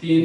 3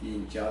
3-4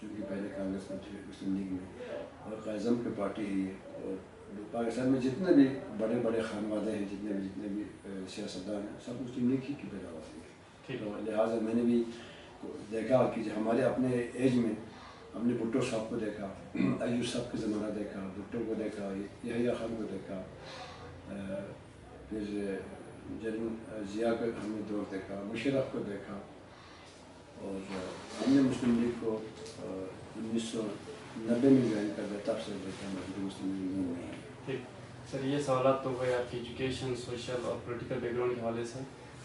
چونکہ پہلے کانگریس میں تھے مسلم لیگ میں، اور قائد اعظم کی پارٹی ہی ہے، اور پاکستان میں جتنے بھی بڑے بڑے خانوادے ہیں، جتنے بھی سیاستدان ہیں، سب مسلم لیگ ہی کی پیداوار ہے. تو لہٰذا میں نے بھی دیکھا کہ ہمارے اپنے ایج میں ہم نے بھٹو صاحب کو دیکھا، ایوب صاحب کا زمانہ دیکھا، بھٹو کو دیکھا، یحییٰ خان کو دیکھا، پھر جنرل ضیاء کا ہم نے دور دیکھا، مشرف کو دیکھا، اور ہم نے مسلم لیگ کو 1990 میں جوائن کر دیا، تب سے دیکھا ہماری مسلم لیگ میں. ٹھیک سر، یہ سوالات تو ہوئے آپ کی ایجوکیشن، سوشل اور پولیٹیکل بیک گراؤنڈ کے حوالے سے.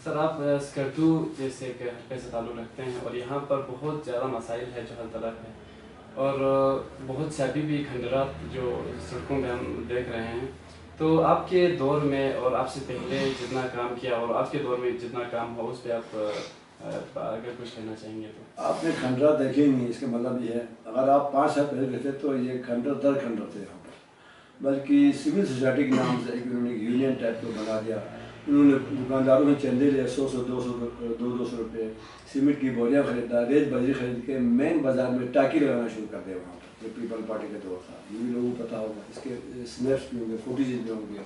سر آپ اسکردو جیسے کہ حلقے سے تعلق رکھتے ہیں، اور یہاں پر بہت زیادہ مسائل ہے جو حل طلب ہے، اور بہت سے ابھی بھی کھنڈرات جو سڑکوں میں ہم دیکھ رہے ہیں. تو آپ کے دور میں اور آپ سے پہلے جتنا کام کیا اور آپ کے دور میں جتنا کام ہو، اس پہ آپ اگر کچھ کہنا چاہیں گے تو. آپ نے کھنڈرات دیکھے نہیں، اس کا مطلب یہ ہے اگر آپ 5 سال پہلے رہتے تو یہ کھنڈر در کھنڈر تھے یہاں پر، بلکہ سول سوسائٹی کے نام سے ایک انہوں نے یونین ٹائپ کو بنا دیا. انہوں نے دکانداروں سے چندے لے 100 200 روپے، سیمنٹ کی بوریاں خریدا، ریت بجری خرید کے مین بازار میں ٹاکی لگانا شروع کر دیا وہاں پر. جو پیپل پارٹی کا دور تھا، یہ بھی لوگوں کو پتہ ہوگا، اس کے اسنیپس بھی ہوں گے، فوٹیج بھی ہوں گے.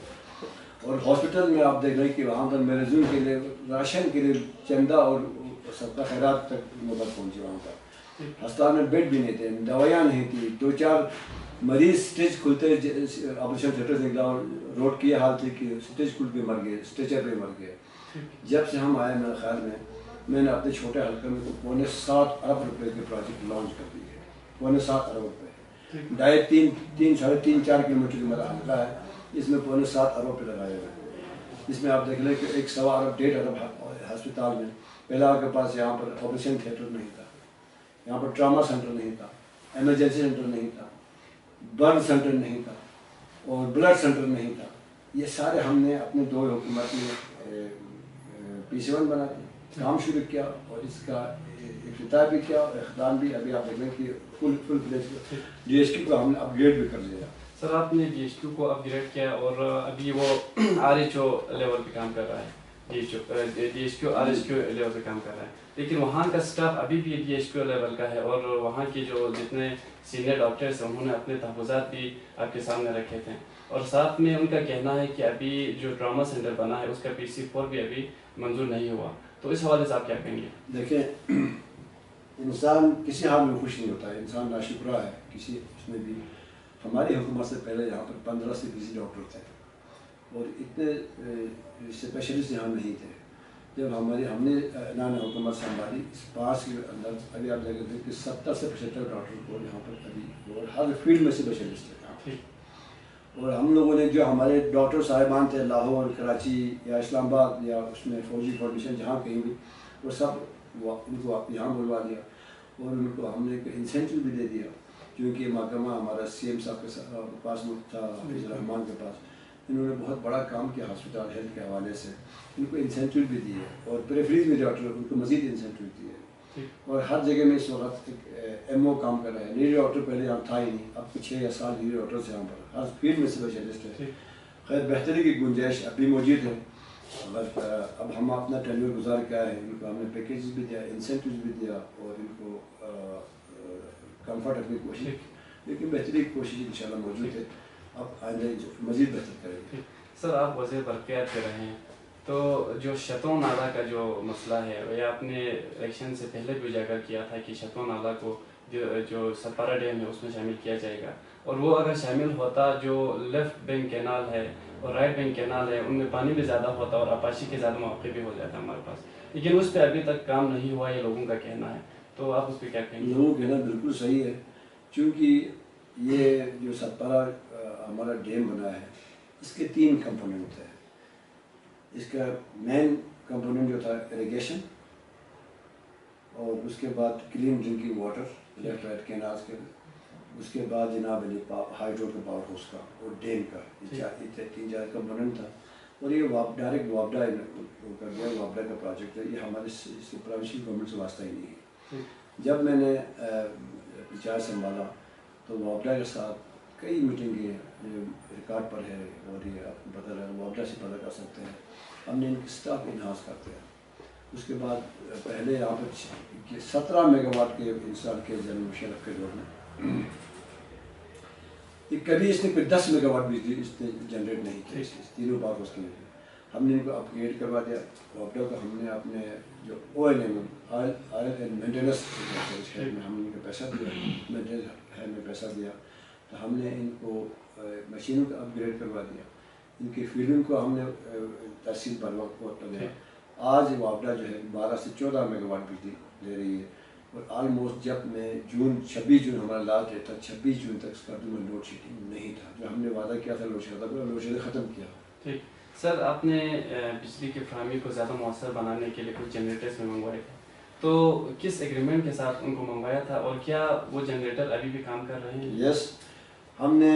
اور ہاسپٹل میں آپ دیکھ رہے ہیں کہ وہاں پر مریضوں کے لیے راشن کے لیے چندہ اور صدقہ خیرات تک نوبت پہنچی. وہاں پر ہسپتال میں بیڈ بھی نہیں تھے، دوائیاں نہیں تھی، 2-4 مریض اسٹیج کھلتے آپریشن تھیٹر سے نکلا، روڈ کی حال تھی کہ اسٹیج کھل کے مر گئے، اسٹریچر پہ مر گئے. جب سے ہم آئے میرے خیال میں نے اپنے چھوٹے حلقے میں 7.25 ارب روپے کے پروجیکٹ لانچ کر دیے. 7.25 ارب روپے، 3.5-4 کلومیٹر کا میرا حلقہ ہے، اس میں 7.25 ارب روپے لگائے ہوئے ہیں. اس میں آپ دیکھ لیں کہ 1.25 ارب 1.5 ارب ہسپتال میں. پہلا کے پاس یہاں پر آپریشن تھیٹر نہیں تھا، یہاں پر ٹراما سینٹر نہیں تھا، ایمرجنسی سینٹر نہیں تھا، برن سینٹر نہیں تھا، اور بلڈ سینٹر نہیں تھا. یہ سارے ہم نے اپنے دور حکومت میں PC1 بنا کے کام شروع کیا، اور اس کا افتتاح بھی کیا اور اختتام بھی. ابھی آپ دیکھ لیں کہ فل فلیج DHQ کو ہم نے اپ گریڈ بھی کر دیا. سر آپ نے DHQ کو اپ گریڈ کیا، اور ابھی وہ RHO لیول پہ کام کر رہا ہے. DHQ RHQ لیول پہ کام کر رہا ہے، لیکن وہاں کا اسٹاف ابھی بھی DHQ لیول کا ہے، اور وہاں کی جو جتنے سینئر ڈاکٹرس ہیں انہوں نے اپنے تحفظات بھی آپ کے سامنے رکھے تھے. اور ساتھ میں ان کا کہنا ہے کہ ابھی جو ٹراما سینٹر بنا ہے اس کا PC4 بھی ابھی منظور نہیں ہوا. تو اس حوالے سے آپ کیا کہیں گے؟ دیکھیں، انسان کسی حال میں خوش نہیں ہوتا ہے، انسان ناشکرا ہے. اس میں بھی ہماری حکومت سے پہلے یہاں پر 15 سے 20 ڈاکٹر تھے، اور اتنے اسپیشلسٹ یہاں نہیں تھے. جب ہم نے اعلان حکومت سنبھالی، اس 5 کے اندر ابھی آپ دیکھتے ہیں کہ 70 سے 75 ڈاکٹر کو یہاں پر ابھی، اور ہر فیلڈ میں سے اسپیشلسٹ ہے. اور ہم لوگوں نے جو ہمارے ڈاکٹر صاحبان تھے لاہور، کراچی یا اسلام آباد یا اس میں فوجی فارمیشن جہاں کہیں بھی، وہ سب ان کو یہاں بلوا دیا، اور ان کو ہم نے انسینٹیو بھی دے دیا. کیونکہ یہ محکمہ ہمارا CM صاحب کے پاس تھا، حافظ الرحمان کے پاس. انہوں نے بہت بڑا کام کیا ہاسپٹل ہیلتھ کے حوالے سے، ان کو انسینٹیو بھی دیے، اور پریفریز بھی ڈاکٹر ان کو مزید انسینٹیو دیے. اور ہر جگہ میں اس وقت ایک MO کام کر رہا ہے. لیڈی ڈاکٹر پہلے یہاں تھا ہی نہیں، اب 6 یا 7 لیڈی ڈاکٹرس یہاں پر ہر فیلڈ میں اسپیشلسٹ ہے. خیر بہتری کی گنجائش اب بھی موجود ہے، اب ہم اپنا ٹینیور گزار کے آئے ہیں. ان کو ہم نے پیکیجز بھی دیا، انسینٹیوز بھی دیا، اور ان کو کمفرٹ رکھنے کی کوشش کی. لیکن بہتری کی کوشش انشاءاللہ موجود ہے، اب آئندہ مزید بہتر کریں گے. سر آپ وزیر برقیات کے رہے ہیں، تو جو شتوں نالہ کا جو مسئلہ ہے، یہ آپ نے الیکشن سے پہلے بھی اجاگر کیا تھا کہ شتوں نالہ کو جو سپارہ ڈیم ہے اس میں شامل کیا جائے گا. اور وہ اگر شامل ہوتا، جو لیفٹ بینک کینال ہے اور رائٹ بینک کینال ہے، ان میں پانی بھی زیادہ ہوتا اور آبپاشی کے زیادہ مواقع بھی ہو جاتا ہمارے پاس. لیکن اس پہ ابھی تک کام نہیں ہوا، یہ لوگوں کا کہنا ہے. تو آپ اس پہ کیا کہیں گے؟ لوگوں کا کہنا بالکل صحیح ہے، چونکہ یہ جو سپارہ ہمارا ڈیم بنا ہے، اس کے 3 کمپوننٹ ہیں. اس کا مین کمپوننٹ جو تھا اریگیشن، اور اس کے بعد clean drinking water left right canals کے، اس کے بعد جناب علی ہائیڈرو کے پاور ہاؤس کا اور ڈیم کا. یہ 3-4 کمپوننٹ تھا، اور یہ ڈائریکٹ وابڈا کر دیا. وابڈا کا پروجیکٹ ہے، یہ ہمارے پروونشل گورنمنٹ سے واسطہ ہی نہیں ہے. جب میں نے انچارج سنبھالا تو وابڈا کے ساتھ کئی میٹنگیں ریکارڈ پر ہے، اور یہ آپ کو پتہ لگا، وابڈا سے پتہ کر سکتے ہیں. ہم نے ان کی اسٹاف انہانس کرتے ہیں، اس کے بعد پہلے یہاں پر 17 میگا واٹ کے انسٹال کیے جنرل مشرف کے دور میں. کبھی اس نے کوئی 10 میگا واٹ بجلی اس نے جنریٹ نہیں کی. تینوں بار اس کے لیے ہم نے ان کو اپ گریڈ کروا دیا. وابڈا کو ہم نے اپنے جو آئل اینڈ مینٹیننس میں ہم ان کو پیسہ دیا, مینٹیننس میں پیسہ دیا. تو ہم نے ان کو مشینوں کا اپ گریڈ کروا دیا. ان کی فیلڈنگ کو ہم نے تحصیل بر وقت دیا. آج وابڈا جو ہے 12 سے 14 میگا واٹ بجلی دے رہی ہے. اور آلموسٹ جب میں 26 جون ہمارا لاسٹ ڈیٹ تھا, 26 جون تک اسکردو میں لوڈ شیڈنگ نہیں تھا. جو ہم نے وعدہ کیا تھا لوڈ شیڈنگ ختم کیا. ٹھیک سر, آپ نے بجلی کی فراہمی کو زیادہ مؤثر بنانے کے لیے کچھ جنریٹرز میں منگوائے تھے, تو کس ایگریمنٹ کے ساتھ ان کو منگوایا تھا, اور کیا وہ جنریٹر ابھی بھی کام کر رہے ہیں؟ یس, ہم نے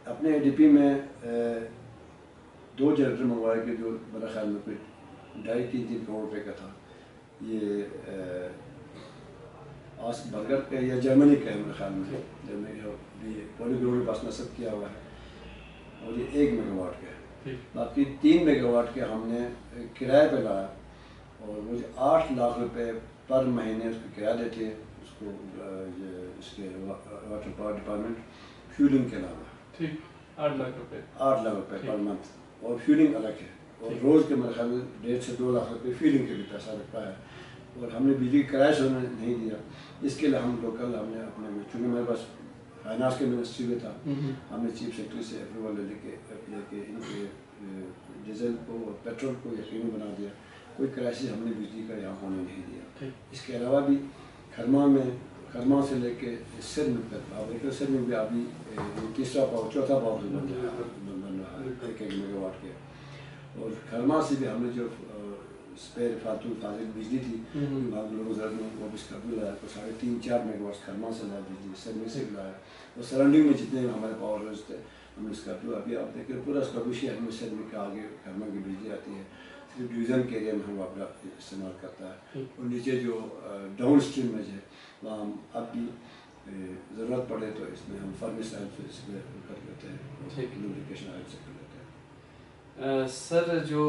اپنے اے ڈی پی میں 2 جنریٹر منگوائے کہ جو میرا خیال میں کوئی 2.5-3 کروڑ روپے کا تھا. یہ برگر کا یا جرمنی کا ہے میرے خیال میں. جرمنی کا پولی گروڑ کے پاس نصب کیا ہوا ہے, اور یہ 1 میگا واٹ کا ہے. باقی 3 میگا واٹ کے ہم نے کرائے پہ لایا, اور وہ 8 لاکھ روپے پر مہینے اس کو کرایہ دیتے ہیں اس کو اس کے واٹر پاور ڈپارٹمنٹ فیولنگ کے علاوہ. ٹھیک, 8 لاکھ روپے 8 لاکھ روپے پر منتھ, اور فیولنگ الگ ہے. اور روز کے میرے خیال میں 1.5 سے 2 لاکھ روپے فیولنگ کے بھی پیسہ رکھا ہے. اور ہم نے بجلی کرایہ سے نہیں دیا. اس کے لیے ہم لوکل ہم نے اپنے چونکہ میرے پاس فائنانس کے منسٹری میں تھا, ہم نے چیف سیکرٹری سے اپروول لے کے ان کے ڈیزل کو اور پیٹرول کو یقینی بنا دیا. کوئی کرائسس ہم نے بجلی کا یہاں ہونے نہیں دیا. اس کے علاوہ بھی کھرما سے لے کے سندھ تک, آپ سندھ میں بھی ابھی 3 چوتھا پاور بن رہا ہے 1 میگا واٹ کے. اور کھرما سے بھی ہم نے جو اسپیئر فالتو بجلی تھی لوگوں میں وہ بھی اسکردو لایا, تو 3.5-4 میگا واٹ کھرما سے لایا بجلی, سندھ سے بھی لایا. اور سراؤنڈنگ میں جتنے ہمارے پاور ہاؤس تھے ہم نے اسکردو, ابھی آپ دیکھیں پورا اسکردو شہر میں سندھ کے آگے کھرما کی بجلی آتی ہے. صرف ڈویژن کے ایریا میں ہم وابڈا استعمال کرتا ہے. اور نیچے جو ڈاؤن اسٹریم میں ہے وہاں ہم اب بھی ضرورت پڑے تو اس میں ہم فرنس آئل سے اس میں کر لیتے ہیں, لوبریکیشن آئل سے کر لیتے ہیں. سر, جو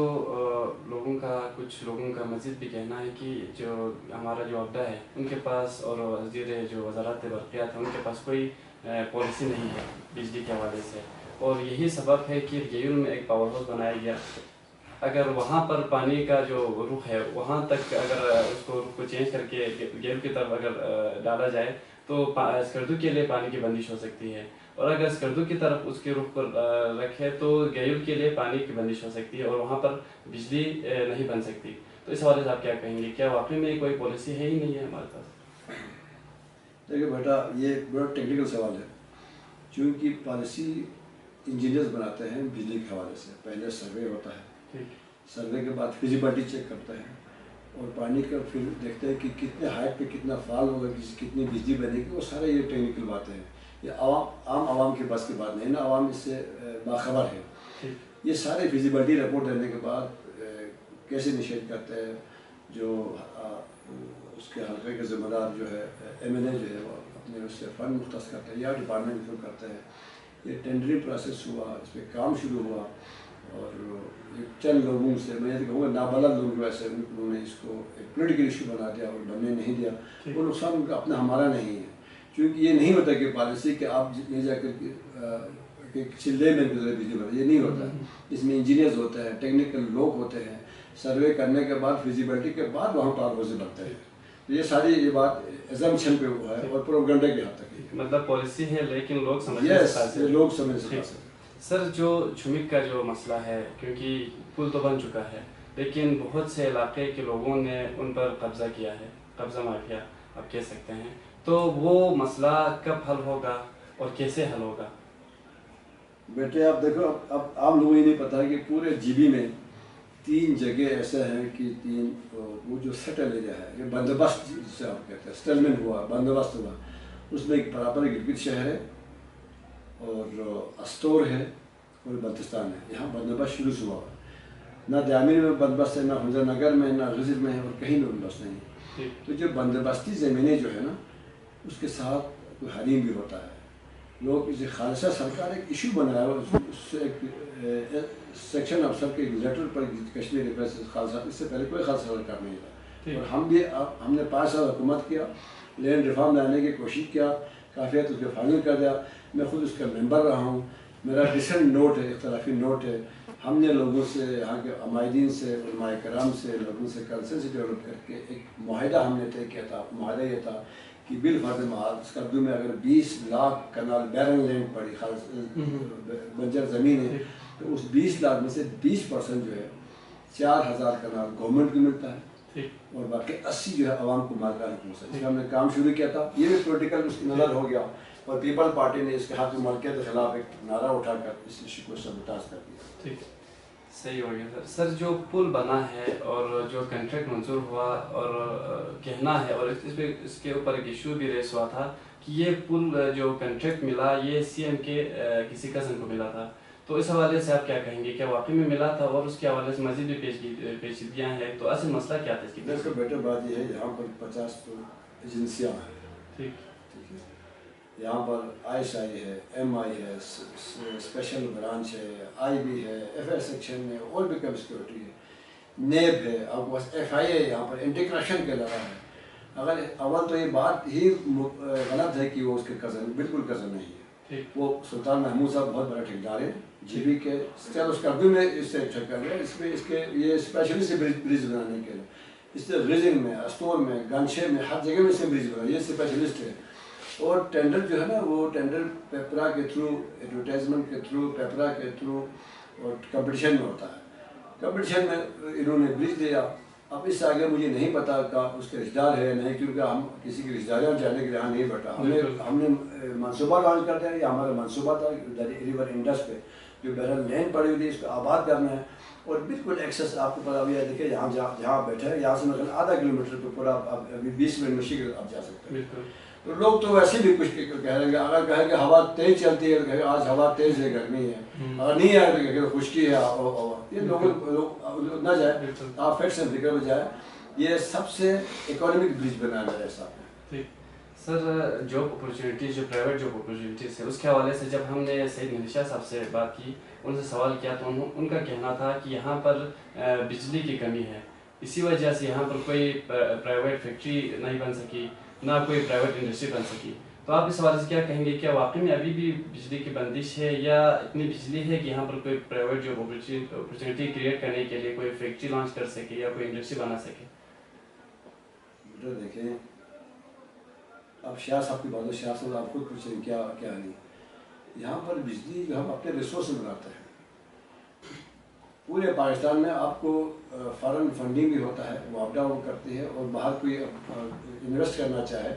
کچھ لوگوں کا مزید بھی کہنا ہے کہ جو ہمارا جو وابڈا ہے ان کے پاس, اور وزیر جو وزارت برقیات ہیں ان کے پاس کوئی پالیسی نہیں ہے بجلی کے حوالے سے, اور یہی سبب ہے کہ گیل میں ایک پاور ہاؤس بنایا گیا. اگر وہاں پر پانی کا جو رخ ہے وہاں تک اگر اس کو رخ کو چینج کر کے گیل کی طرف اگر ڈالا جائے تو اسکردو کے لیے پانی کی بندش ہو سکتی ہے, اور اگر اسکردو کی طرف اس کے رخ پر رکھے تو گیل کے لیے پانی کی بندش ہو سکتی ہے, اور وہاں پر بجلی نہیں بن سکتی. تو اس حوالے سے آپ کیا کہیں گے, کیا واقعی میں کوئی پالیسی ہے ہی نہیں ہے ہمارے پاس؟ دیکھیے بیٹا, یہ بڑا ٹیکنیکل سوال ہے. چونکہ پالیسی انجینئرز بناتے ہیں بجلی کے حوالے سے. پہلے سروے ہوتا ہے, سروے کے بعد فیزیبلٹی چیک کرتے ہیں, اور پانی کا پھر دیکھتے ہیں کہ کتنے ہائٹ پہ کتنا فال ہوگا, کتنی بجلی بنے گی. وہ سارے یہ ٹیکنیکل باتیں ہیں. یہ عام عوام کے بس کی بات نہیں نا, عوام اس سے باخبر ہے. یہ سارے فیزیبلٹی رپورٹ دینے کے بعد کیسے انیشیٹ کرتے ہیں, جو اس کے حلقے کے ذمہ دار جو ہے ایم ایل اے جو ہے وہ اپنے اس سے فنڈ مختص کرتے ہیں یا ڈپارٹمنٹ تھرو کرتے ہیں. یہ ٹینڈرنگ پروسیس ہوا, اس پہ کام شروع ہوا, اور چند لوگوں سے میں یہ کہوں گا نابلد لوگ ویسے انہوں نے اس کو ایک پولیٹیکل ایشو بنا دیا اور بننے نہیں دیا. وہ نقصان ان کا اپنا ہمارا نہیں ہے, کیونکہ یہ نہیں ہوتا کہ پالیسی کہ آپ لے جا کر کسی لے مین کے ذریعے بجلی بنا, یہ نہیں ہوتا. اس میں انجینئرز ہوتے ہیں, ٹیکنیکل لوگ ہوتے ہیں, سروے کرنے کے بعد فیزیبلٹی کے بعد وہاں پاور ہاؤس بنتے ہیں. تو یہ ساری یہ بات ایزمپشن پہ ہوا ہے اور پروپیگنڈا کی حد تک ہے. مطلب پالیسی ہے لیکن لوگ سمجھ سکتے. سر, جو چھمک کا جو مسئلہ ہے, کیونکہ پل تو بن چکا ہے لیکن بہت سے علاقے کے لوگوں نے ان پر قبضہ کیا ہے, قبضہ مافیا آپ کہہ سکتے ہیں, تو وہ مسئلہ کب حل ہوگا اور کیسے حل ہوگا؟ بیٹے آپ دیکھو, اب عام لوگوں یہ نہیں پتا کہ پورے جی بی میں 3 جگہ ایسے ہیں کہ 3 وہ جو سیٹل ایریا ہے, یہ بندوبست جسے آپ کہتے ہیں, سیٹلمنٹ ہوا, بندوبست ہوا, اس میں ایک برابر گلگت شہر ہے اور استور ہے اور بلتستان ہے. یہاں بندوبست شروع سے ہوا ہے. نہ دیامین میں بندوبست ہے, نہ حمزہ نگر میں, نہ غزر میں ہے, اور کہیں بھی بندوبست نہیں ہے. تو جو بندوبستی زمینیں جو ہے نا, اس کے ساتھ کوئی حریم بھی ہوتا ہے. لوگ اسے خالصہ سرکار ایک ایشو بنایا ہے, اس سے ایک سیکشن افسر کے لیٹر پر کشمیر خالصہ, اس سے پہلے کوئی خالصہ سرکار نہیں تھا. اور ہم نے 5 سال حکومت کیا، لینڈ ریفارم لانے کی کوشش کیا، کافی حد اس کو فائنل کر دیا، میں خود اس کا ممبر رہا ہوں، میرا ڈسنٹ نوٹ ہے، اختلافی نوٹ ہے، ہم نے لوگوں سے، یہاں کے عمائدین سے، علماء کرام سے، لوگوں سے کنسنسس ڈیولپ کر کے ایک معاہدہ ہم نے طے کیا تھا۔ معاہدہ یہ تھا کہ بالفرض محال اس قبضوں میں اگر 20 لاکھ کنال بیرن لینڈ پڑی، بنجر زمین ہے، تو اس 20 لاکھ میں سے 20% جو ہے 4000 کنال گورنمنٹ کو ملتا ہے اور باقی 80 جو ہے عوام کو مالکان حقوق ہے۔ اس کا ہم نے کام شروع کیا تھا، یہ بھی پولیٹیکل اس کی نظر ہو گیا اور پیپل پارٹی نے اس کے حق ملکیت کے خلاف ایک نعرہ اٹھا کر اس ایشو کو سبوتاژ کر دیا۔ ٹھیک، صحیح ہو گیا سر۔ سر جو پل بنا ہے اور جو کنٹریکٹ منظور ہوا اور کہنا ہے، اور اس کے اوپر ایک ایشو بھی ریس ہوا تھا کہ یہ پل جو کنٹریکٹ ملا یہ CM کے کسی کزن کو ملا تھا، تو اس حوالے سے آپ کیا کہیں گے؟ کیا واقعی میں ملا تھا؟ اور اس کے حوالے سے مزید بھی پیچیدگیاں ہیں، تو اصل مسئلہ کیا تھا اس کی؟ اس کا بیٹر بات یہ ہے یہاں پر 50 تو ایجنسیاں ہیں، ٹھیک ہے، یہاں پر ISI ہے، MI ہے، اسپیشل برانچ ہے، IB ہے، FS سیکشن ہے، اور بھی کم سیکورٹی ہے، نیب ہے، آپ کے پاس FI ہے، یہاں پر اینٹی کرپشن کے لگا ہے۔ اگر اول تو یہ بات ہی غلط ہے کہ وہ اس کے کزن، بالکل کزن نہیں ہے، وہ سلطان محمود صاحب بہت بڑا ٹھیکیدار ہے GB کے، اس کا بھی میں اس سے ٹھیکر ہے، اس کے یہ اسپیشلسٹ برج بنانے کے لیے، اس سے ریزنگ میں، استور میں، گنشے میں، ہر جگہ میں سے برج بنا، یہ اسپیشلسٹ ہے۔ اور ٹینڈر جو ہے نا، وہ ٹینڈر پیپرا کے تھرو، ایڈورٹائزمنٹ کے تھرو، پیپرا کے تھرو اور کمپٹیشن میں ہوتا ہے۔ کمپٹیشن میں انہوں نے برج دیا، اب اس سے آگے مجھے نہیں پتا کہ اس کے رشتہ دار ہے نہیں، کیونکہ ہم کسی کی رشتہ داریاں جانے کے لیے یہاں نہیں بیٹھا، ہم نے منصوبہ لانچ کر دیا، یہ ہمارا منصوبہ تھا ریور انڈس پہ جو بہرحال لینڈ پڑی ہوئی تھی اس کو آباد کرنا ہے، اور بالکل ایکسیس آپ کو پتا ابھی دیکھیں یہاں جہاں بیٹھے ہیں یہاں سے مثلاً آدھا کلومیٹر پہ پورا ابھی 20 منٹ میں شکل آپ جا سکتے ہیں۔ تو لوگ تو ویسے بھی کچھ کہہ رہے ہیں کہ اگر کہیں کہ ہوا تیز چلتی ہے تو کہیں آج ہوا تیز ہے، گرمی ہے، اگر نہیں آئے تو کہیں خشکی ہے، یہ لوگ نہ جائے، آپ فیکٹ سے فکر میں جائے، یہ سب سے اکانومک برج بنا ہے میرے حساب میں۔ سر جاب اپرچونیٹیز، جو پرائیویٹ جاب اپرچونیٹیز ہے، اس کے حوالے سے جب ہم نے سعید مہدی شاہ صاحب سے بات کی، ان سے سوال کیا تو ان کا کہنا تھا کہ یہاں پر بجلی کی کمی ہے، اسی وجہ سے یہاں پر کوئی پرائیویٹ فیکٹری نہیں بن سکی، نہ کوئی پرائیویٹ انڈسٹری بن سکی۔ تو آپ اس حوالے سے کیا کہیں گے؟ کیا واقعی میں ابھی بھی بجلی کی بندش ہے، یا اتنی بجلی ہے کہ یہاں پر کوئی پرائیویٹ جاب اپرچونیٹی کریٹ کرنے کے لیے کوئی فیکٹری لانچ کر سکے یا کوئی انڈسٹری بنا سکے؟ بیٹا دیکھیں، اب شاہ صاحب کی بات ہے، شاہ صاحب آپ خود پوچھیں کیا نہیں، یہاں پر بجلی جو ہم اپنے ریسورس بناتے ہیں، پورے پاکستان میں آپ کو فارن فنڈنگ بھی ہوتا ہے، معاوضہ وہ کرتی ہے، اور باہر کوئی انویسٹ کرنا چاہے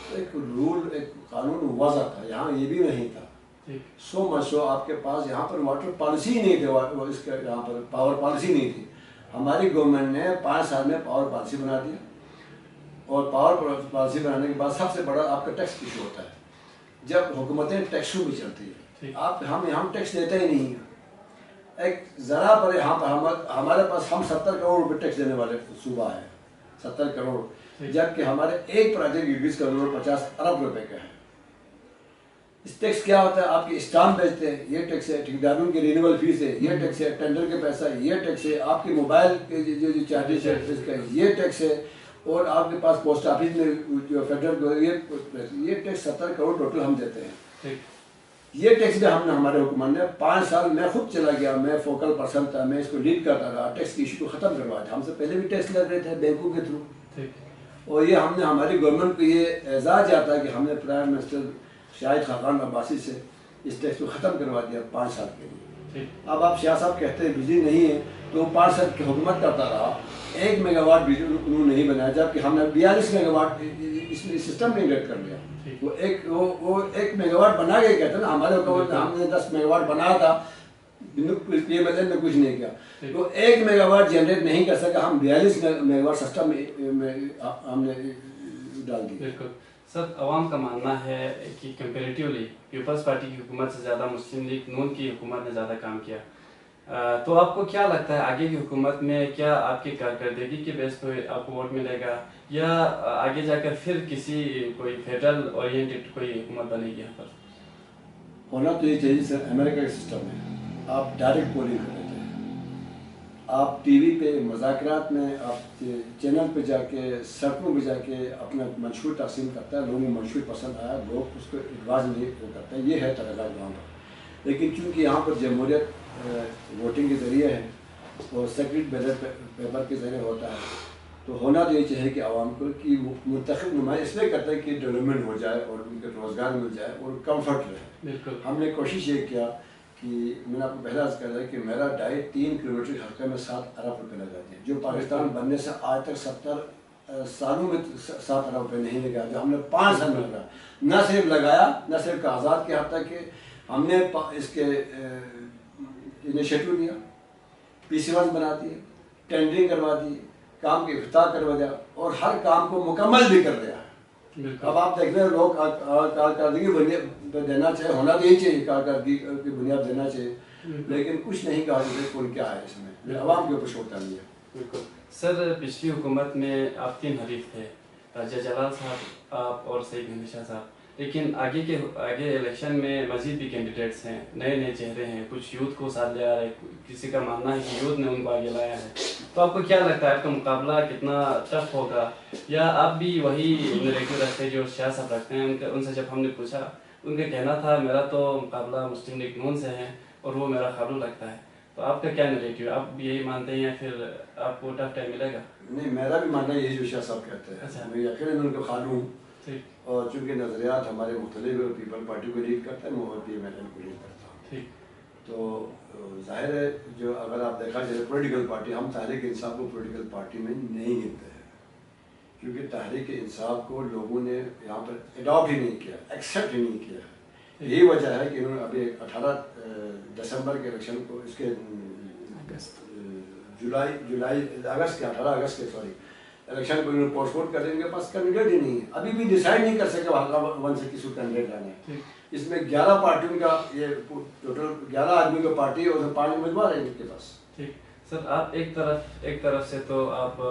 تو ایک رول، ایک قانون واضح تھا، یہاں یہ بھی نہیں تھا۔ سو مسو آپ کے پاس یہاں پر واٹر پالیسی ہی نہیں تھی، اس کے یہاں پر پاور پالیسی نہیں تھی۔ ہماری گورنمنٹ نے 5 سال میں پاور پالیسی بنا دیا، اور پاور پالیسی بنانے کے بعد سب سے بڑا آپ کا ٹیکس ایشو ہوتا ہے، جب حکومتیں ٹیکسوں بھی چلتی ہیں، ہم ٹیکس دیتے ہی نہیں ہیں، ایک ذرا پر یہاں پر ہمارے پاس ہم 70 کروڑ روپے ٹیکس دینے والے صوبہ ہے، 70 کروڑ، جبکہ ہمارے ایک پروجیکٹ 20 کروڑ 50 ارب روپے کا ہے۔ اس ٹیکس کیا ہوتا ہے؟ آپ کی اسٹامپ بیچتے ہیں، یہ ٹیکس ہے، ٹھیکیداروں کی رینیول فیس ہے، یہ ٹیکس ہے، ٹینڈر کے پیسہ یہ ٹیکس ہے، آپ کے موبائل کے جو چارجز ہے اس کا یہ ٹیکس ہے، اور آپ کے پاس پوسٹ آفس میں جو فیڈرل یہ ٹیکس 70 کروڑ ٹوٹل ہم دیتے ہیں۔ یہ ٹیکس بھی ہم نے ہمارے حکومت نے 5 سال میں خود چلا گیا، میں فوکل پرسن تھا، میں اس کو لیڈ کرتا رہا، ٹیکس کی ایشو کو ختم کروایا تھا، ہم سے پہلے بھی ٹیکس لگ رہے تھے بینکوں کے تھرو، اور یہ ہم نے ہماری گورنمنٹ کو یہ اعزاز جاتا ہے کہ ہم نے پرائم منسٹر شاہد خاقان عباسی سے اس ٹیکس کو ختم کروا دیا 5 سال کے لیے۔ اب آپ شاہ صاحب کہتے ہیں بجلی نہیں ہے، تو 5 سال کی حکومت کرتا رہا، 1 میگا واٹ بجلی انہوں نے نہیں بنایا، جبکہ ہم نے 42 میگا واٹ اس میں سسٹم میں انڈکٹ کر لیا۔ وہ 1 میگا واٹ بنا کے کہتے ہیں نا، ہمارے حکومت ہم نے 10 میگا واٹ بنایا تھا، PMLN نے کچھ نہیں کیا، تو 1 میگا واٹ جنریٹ نہیں کر سکا، ہم 42 میگا واٹ سسٹم میں ہم نے ڈال دی۔ بالکل سر، عوام کا ماننا ہے کہ کمپیریٹیولی پیپلز پارٹی کی حکومت سے زیادہ مسلم لیگ نون کی حکومت نے زیادہ کام کیا، تو آپ کو کیا لگتا ہے آگے کی حکومت میں کیا آپ کی کارکردگی کے بیس پہ آپ کو ووٹ ملے گا، یا آگے جا کر پھر کوئی فیڈرل اورینٹڈ کوئی حکومت بنے گی یہاں پر؟ ہونا تو یہ چاہیے سر، امریکہ کا سسٹم ہے، آپ ڈائریکٹ پولنگ کر لیتے ہیں، آپ ٹی وی پہ مذاکرات میں آپ چینل پہ جا کے سڑکوں پہ جا کے اپنا منشور تقسیم کرتا ہے، لوگوں کو منشور پسند آیا، لوگ اس کو ادواج نہیں کرتا ہے، یہ ہے ترغیب وہاں پر. لیکن چونکہ یہاں پر جمہوریت ووٹنگ کے ذریعے ہے اور سیکرٹ بیلٹ پیپر کے ذریعے ہوتا ہے، تو ہونا تو یہ چاہیے کہ عوام کو کہ منتخب نمائندہ اس لیے کرتا ہے کہ ڈیولپمنٹ ہو جائے اور ان کو روزگار مل جائے اور کمفرٹ رہے. بالکل ہم نے کوشش یہ کیا کہ میں نے آپ کو پہلا عرض کر رہا ہے کہ میرا 3.5 کلومیٹر حلقے میں 7 ارب روپے لگا دیا، جو پاکستان بننے سے آج تک 70 سالوں میں 7 ارب روپے نہیں لگا، جو ہم نے 5 سال میں لگا. نہ صرف لگایا، نہ صرف کاغذات کے حد تک کہ ہم نے اس کے انیشیٹو لیا، PC1 بنا دیے، ٹینڈرنگ کروا دی، کام کی افتتاح کروا دیا اور ہر کام کو مکمل بھی کر دیا. اب آپ دیکھ رہے ہیں لوگ کارکردگی دینا چاہیے، ہونا تو یہی چاہیے، کارکردگی کی بنیاد دینا چاہیے، لیکن کچھ نہیں کہا جاتا کون کیا ہے اس میں، عوام کے اوپر چھوڑتا نہیں ہے. بالکل سر، پچھلی حکومت میں آپ 3 حریف تھے، راجہ جلال صاحب، آپ اور سعید مہدی شاہ صاحب، لیکن آگے الیکشن میں مزید بھی کینڈیڈیٹس ہیں، نئے چہرے ہیں، کچھ یوتھ کو ساتھ لے آ رہے ہیں، کسی کا ماننا ہے کہ یوتھ نے ان کو آگے لایا ہے. تو آپ کو کیا لگتا ہے آپ کا مقابلہ کتنا ٹف ہوگا، یا آپ بھی وہی نیریٹو رکھتے جو شاہ صاحب رکھتے ہیں؟ ان سے جب ہم نے پوچھا، ان کا کہنا تھا میرا تو مقابلہ مسلم لیگ نون سے ہے اور وہ میرا خالو لگتا ہے. تو آپ کا کیا نیریٹو ہے؟ آپ بھی یہی مانتے ہیں یا پھر آپ کو ٹف ٹائم ملے گا؟ نہیں، میرا بھی ماننا یہی جو شاہ صاحب کہتے ہیں. اچھا، میں یقیناً ان کا خالو ہوں، اور چونکہ نظریات ہمارے مختلف ہیں، پیپل پارٹی کو لیڈ کرتا ہے، میں PMLN کو لیڈ کرتا ہوں. تو ظاہر ہے جو اگر آپ دیکھا جائے پولیٹیکل پارٹی، ہم تحریک انصاف کو پولیٹیکل پارٹی میں نہیں گنتے ہیں، کیونکہ تحریک انصاف کو لوگوں نے یہاں پر اڈاپٹ ہی نہیں کیا، ایکسیپٹ ہی نہیں کیا. یہی وجہ ہے کہ انہوں نے ابھی 18 دسمبر کے الیکشن کو، اس کے اگست کے 18 اگست کے الیکشن کو انہوں نے پوسٹ پون کر دیا. ان کے پاس کینڈیڈیٹ ہی نہیں ہے، ابھی بھی ڈیسائیڈ نہیں کر سکے حلقہ 1 سے کسی کو کینڈیڈیٹ لانا ہے. اس میں 11 پارٹیوں کا، یہ ٹوٹل 11 آدمیوں کا پارٹی اور 5 امیدوار ہیں ان کے پاس. ٹھیک سر، آپ ایک طرف سے تو آپ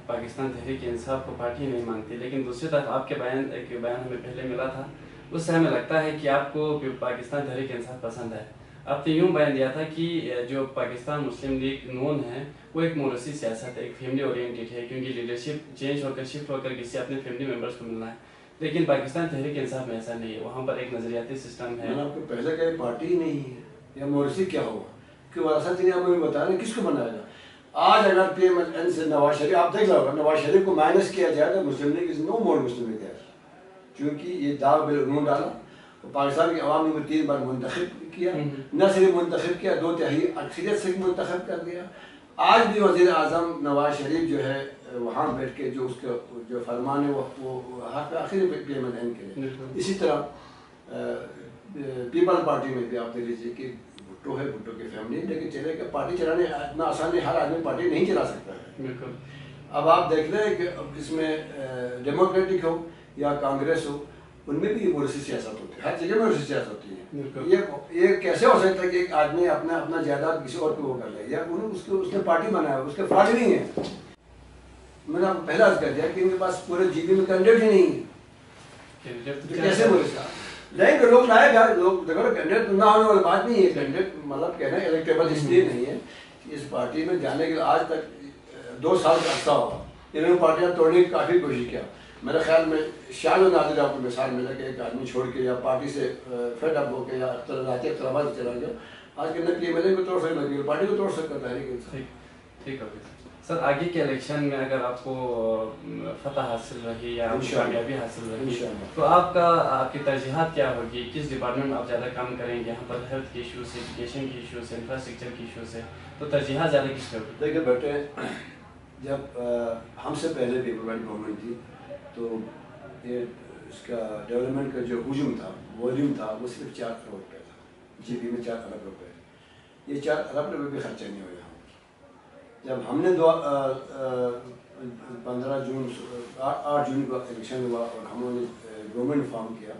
پاکستان تحریک انصاف کو پارٹی نہیں مانتے، لیکن دوسری طرف آپ کے ایک بیان ہمیں پہلے ملا تھا، اس سے ہمیں لگتا ہے کہ آپ کو پاکستان تحریک انصاف پسند ہے. آپ نے یوں بیان دیا تھا کہ جو پاکستان مسلم لیگ نون ہے وہ ایک موروثی سیاست ہے، ایک فیملی اورینٹیڈ ہے، کیونکہ لیڈرشپ چینج ہو کر شفٹ ہو کر کسی اپنے فیملی ممبرس کو ملنا ہے. لیکن پاکستان تحریک انصاف میں ایسا نہیں ہے، وہاں پر ایک نظریاتی سسٹم ہے. میں نے آپ کو پہلے کہا پارٹی ہی نہیں ہے، یا موروثی کیا ہوگا کہ وراثت نہیں. آپ مجھے بتا رہے ہیں کس کو بنائے گا؟ آج اگر PMLN سے نواز شریف، آپ دیکھ لو، نواز شریف کو مائنس کیا جائے تو مسلم لیگ از نو مور مسلم لیگ ہے، کیونکہ یہ داغ بل انہوں ڈالا. پاکستان کی عوام نے 3 بار منتخب کیا، نہ صرف منتخب کیا، 2/3 اکثریت سے منتخب کر دیا. آج بھی وزیر اعظم نواز شریف جو ہے وہاں بیٹھ کے جو اس کا جو فرمان ہے وہ حق آخری PMLN کے لیے. اسی طرح پیپل پارٹی میں بھی آپ دیکھ لیجیے کہ بھٹو ہے، بھٹو کی فیملی، لیکن چلے کہ پارٹی چلانے اتنا آسان نہیں، ہر آدمی پارٹی نہیں چلا سکتا ہے. بالکل. اب آپ دیکھ رہے ہیں کہ اس میں ڈیموکریٹک ہو یا کانگریس ہو، ان میں بھی یہ موروثی سیاست ہوتی ہے، ہر جگہ موروثی سیاست ہوتی ہے. یہ کیسے ہو سکتا ہے کہ ایک آدمی اپنا جائیداد کسی اور کو وہ کر لے، یا اس نے پارٹی بنایا، اس کے فراڈ نہیں ہے. میں نے آپ کو پہلا عرض کر دیا کہ ان کے پاس پورے GB میں کینڈیڈیٹ ہی نہیں ہے، کیسے موروثی لائیں گے؟ لوگ لائے گا، لوگ دیکھو کینڈیڈیٹ نہ ہونے والی بات نہیں ہے. کینڈیڈیٹ مطلب کہنا ہے الیکٹیبل اس لیے نہیں ہے کہ اس پارٹی میں جانے کے لیے آج تک 2 سال کا عرصہ ہوا، انہوں نے پارٹیاں توڑنے کی کافی کوشش کیا. میرے خیال میں شاہ نادر آپ کو مثال ملا کہ ایک آدمی چھوڑ کے یا پارٹی سے فیڈ اپ ہو کے یا ذاتی اختلافات سے چلا گیا. آج کے نہ PMLN کو توڑ سکتا ہے، پارٹی کو توڑ سکتا ہے تحریک انصاف. ٹھیک ہے سر. آگے کے الیکشن میں اگر آپ کو فتح حاصل رہی یا کامیابی حاصل رہی تو آپ کی ترجیحات کیا ہوگی؟ کس ڈپارٹمنٹ میں آپ زیادہ کام کریں گے؟ یہاں پر ہیلتھ کے ایشوز سے، ایجوکیشن کے ایشوز سے، انفراسٹرکچر کے ایشوز سے، تو ترجیحات زیادہ کس پہ ہوگی؟ دیکھیں بیٹے، جب ہم سے پہلے پیپل پارٹی گورنمنٹ تھی تو یہ اس کا ڈیولپمنٹ کا جو حجم تھا، والیوم تھا، وہ صرف 4 کروڑ روپے تھا. GB میں 4 ارب روپے. یہ 4 ارب روپے بھی خرچہ نہیں ہوا یہاں پر. جب ہم نے 8 جون کو الیکشن ہوا اور ہم نے گورنمنٹ فارم کیا،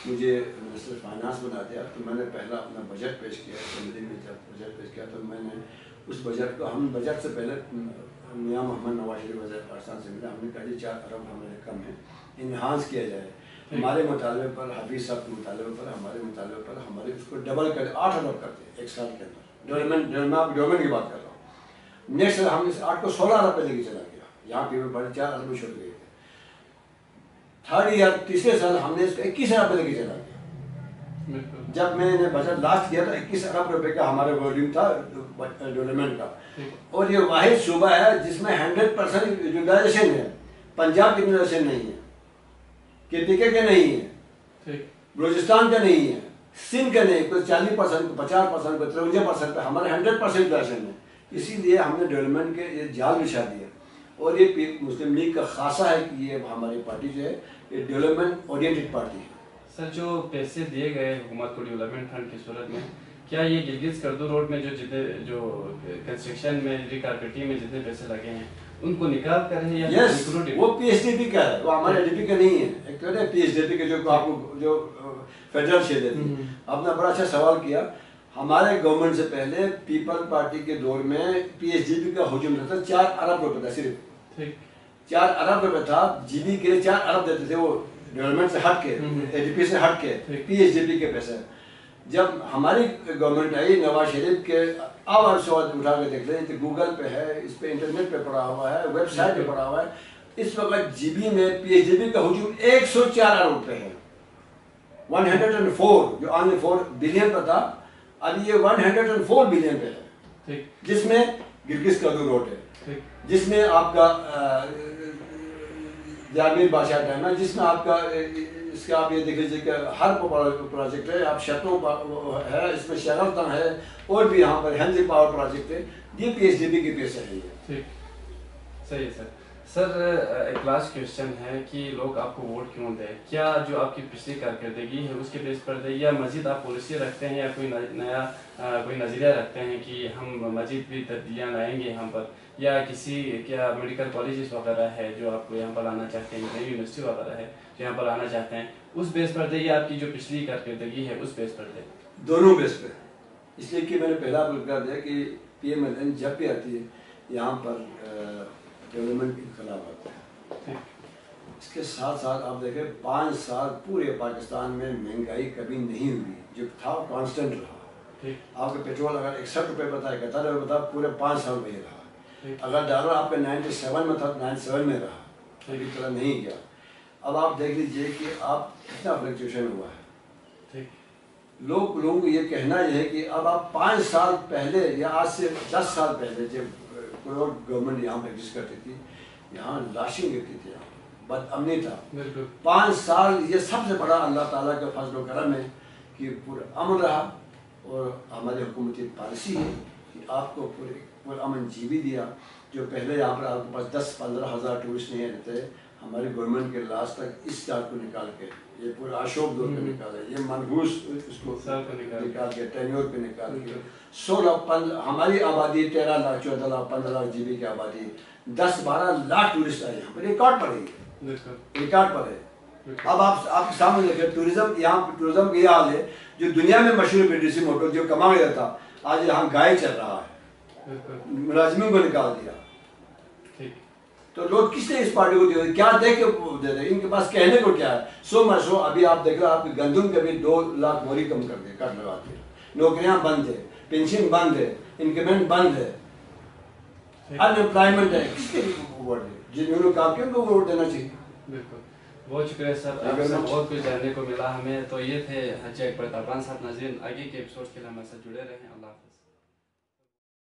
مجھے منسٹر فائنانس بنا دیا، تو میں نے پہلا اپنا بجٹ پیش کیا. اسمبلی میں جب بجٹ پیش کیا تو میں نے اس بجٹ کو، ہم بجٹ سے پہلے میاں محمد نواز شریف وزیر پاکستان سے ملا. ہم نے کہا جی 4 ارب ہمیں کم ہے، انہانس کیا جائے. ہمارے مطالبے پر، حفیظ صاحب کے مطالبے پر، ہمارے مطالبے پر ہمارے اس کو ڈبل کر 8 ارب کرتے 1 سال کے اندر. ڈیولپمنٹ کی بات کر رہا ہوں. نیکسٹ ہم نے 8 کو 16 ارب پہ لے کے چلا گیا, یہاں پہ بڑے 4 ارب چھوڑ گئے تھے. تھرڈ ایئر تیسرے سال ہم نے اس کو 21 ارب پہ لے کے چلا گیا. جب میں نے بجٹ لاسٹ کیا تو 21 ارب روپے کا ہمارا والیوم تھا ڈیولپمنٹ کا, اور یہ واحد صوبہ ہے جس میں 100% یوٹیلائزیشن ہے. پنجاب کی یوٹیلائزیشن نہیں ہے, KPK کے نہیں ہے, بلوچستان کا نہیں ہے, سندھ کا نہیں, کوئی 40%, 50%, کوئی 53% پہ, ہمارا 100% یوٹیلائزیشن ہے. اسی لیے ہم نے ڈیولپمنٹ کے یہ جال بچھا دیا, اور یہ مسلم لیگ کا خاصہ ہے کہ یہ ہماری پارٹی جو ہے یہ ڈیولپمنٹ اورینٹڈ پارٹی ہے. سر جو پیسے دیے گئے حکومت کو ڈیولپمنٹ فنڈ کی صورت میں, کیا یہ گلگت سکردو روڈ میں جو کنسٹرکشن میں ریکارپیٹنگ میں جتنے پیسے لگے ہیں ان کو نکال کر ہے یا وہ PSDP کا ہے, وہ ہمارے DP کا نہیں ہے. ایک تو ہے PSDP کے جو آپ کو جو فیڈرل شیئر دیتی ہے. آپ نے بڑا اچھا سوال کیا. ہمارے گورنمنٹ سے پہلے پیپل پارٹی کے دور میں PSDP کا حجم تھا 4 ارب روپے تھا, صرف 4 ارب روپے تھا. GB کے 4 ارب دیتے تھے وہ ڈیولپمنٹ سے ہٹ کے, ADP سے ہٹ کے, PSDP کے پیسے. جب ہماری گورنمنٹ آئی نواز شریف کے, اب آپ سوال اٹھا کے دیکھ لیں, گوگل پہ ہے, اس پہ انٹرنیٹ پہ پڑا ہوا ہے, ویب سائٹ پہ پڑا ہوا ہے. اس وقت GB میں PSDP کا حجم 104 ارب روپے ہے. 104 جو آن 4 بلین پہ تھا, اب یہ 104 بلین پہ ہے, جس میں گلگت سکردو روڈ ہے, جس میں آپ کا جامیر بادشاہ ڈیم ہے, جس میں آپ کا اس کا آپ یہ دیکھ لیجیے کہ ہر پروجیکٹ ہے. آپ شتوں ہے, اس میں شغلتاں ہے, اور بھی یہاں پر ہینزی پاور پروجیکٹ ہے. یہ PSDP کے پیسے ہے. ٹھیک, صحیح ہے سر. سر ایک لاسٹ کویشچن ہے کہ لوگ آپ کو ووٹ کیوں دیں؟ کیا جو آپ کی پچھلی کارکردگی ہے اس کے بیس پر دیں, یا مزید آپ پالیسی رکھتے ہیں, یا کوئی نیا کوئی نظریہ رکھتے ہیں کہ ہم مزید بھی تبدیلیاں لائیں گے یہاں پر, یا کیا میڈیکل کالجز وغیرہ ہے جو آپ کو یہاں پر لانا چاہتے ہیں, نئی یونیورسٹی وغیرہ ہے جو یہاں پر لانا چاہتے ہیں, اس بیس پر دیں, یا آپ کی جو پچھلی کارکردگی ہے اس بیس پر دیں؟ دونوں بیس پہ. اس لیے کہ میں نے پہلا کر دیا کہ PMLN جب بھی آتی ہے یہاں پر ڈیولپمنٹ کے خلاف آتا ہے. اس کے ساتھ ساتھ آپ دیکھیں 5 سال پورے پاکستان میں مہنگائی کبھی نہیں ہوئی, جو تھا کانسٹنٹ رہا. آپ کا پیٹرول اگر 61 روپے بتا, 71 روپے بتا, پورے 5 سال میں ہی رہا. اگر ڈالر آپ کا 97 میں تھا, 97 میں رہا, ابھی طرح نہیں گیا. اب آپ دیکھ لیجیے کہ آپ کتنا فلکچویشن ہوا ہے. لوگوں کو یہ کہنا یہ ہے کہ اب آپ 5 سال پہلے یا آج سے 10 سال پہلے جب کوئی اور گورنمنٹ یہاں پہ ایگزسٹ کرتی تھی, یہاں لاشیں گرتی تھی, بد امنی تھا. 5 سال یہ سب سے بڑا اللہ تعالیٰ کا فضل و کرم ہے کہ پورا امن رہا, اور ہماری حکومتی پالیسی ہے کہ آپ کو پورا امن GB دیا. جو پہلے یہاں پر آپ کے پاس 10-15 ہزار ٹورسٹ نہیں رہتے, ہماری گورنمنٹ کے لاسٹ تک اس چارٹ کو نکال کے, یہ پورا اشوک دور پہ نکالا, یہ منحوس اس کو نکال کے, ٹینیور پہ نکال کے 16 ہماری آبادی 13 لاکھ 14 لاکھ 15 لاکھ GB کی آبادی, 10-12 لاکھ ٹورسٹ آئے یہاں پر. ریکارڈ پر ہے, ریکارڈ پر ہے. اب آپ کے سامنے دیکھیں ٹوریزم, یہاں ٹوریزم کا یہ حال ہے جو دنیا میں مشہور PDC موٹر جو کما گیا تھا, آج یہاں گائے چل رہا ہے, ملازمین کو نکال دیا. تو لوگ کس نے اس پارٹی کو دے, کیا دیکھ کے دے دے, ان کے پاس کہنے کو کیا ہے. سو ابھی آپ دیکھ رہے ہیں, آپ کی گندم کے بھی 2 لاکھ موری کم کر دے, کٹ لگا دے. نوکریاں بند ہے, پینشن بند ہے, انکریمنٹ بند ہے, ان امپلائمنٹ ہے. کس کے ووٹ دے, جنہوں نے کام کیا ان کو ووٹ دینا چاہیے. بالکل, بہت شکریہ سر, آپ سے بہت کچھ جاننے کو ملا ہمیں. تو یہ تھے حاجی اکبر تابان صاحب. ناظرین آگے کے ایپیسوڈ کے لیے ہمارے ساتھ جڑے رہیں. اللہ حافظ.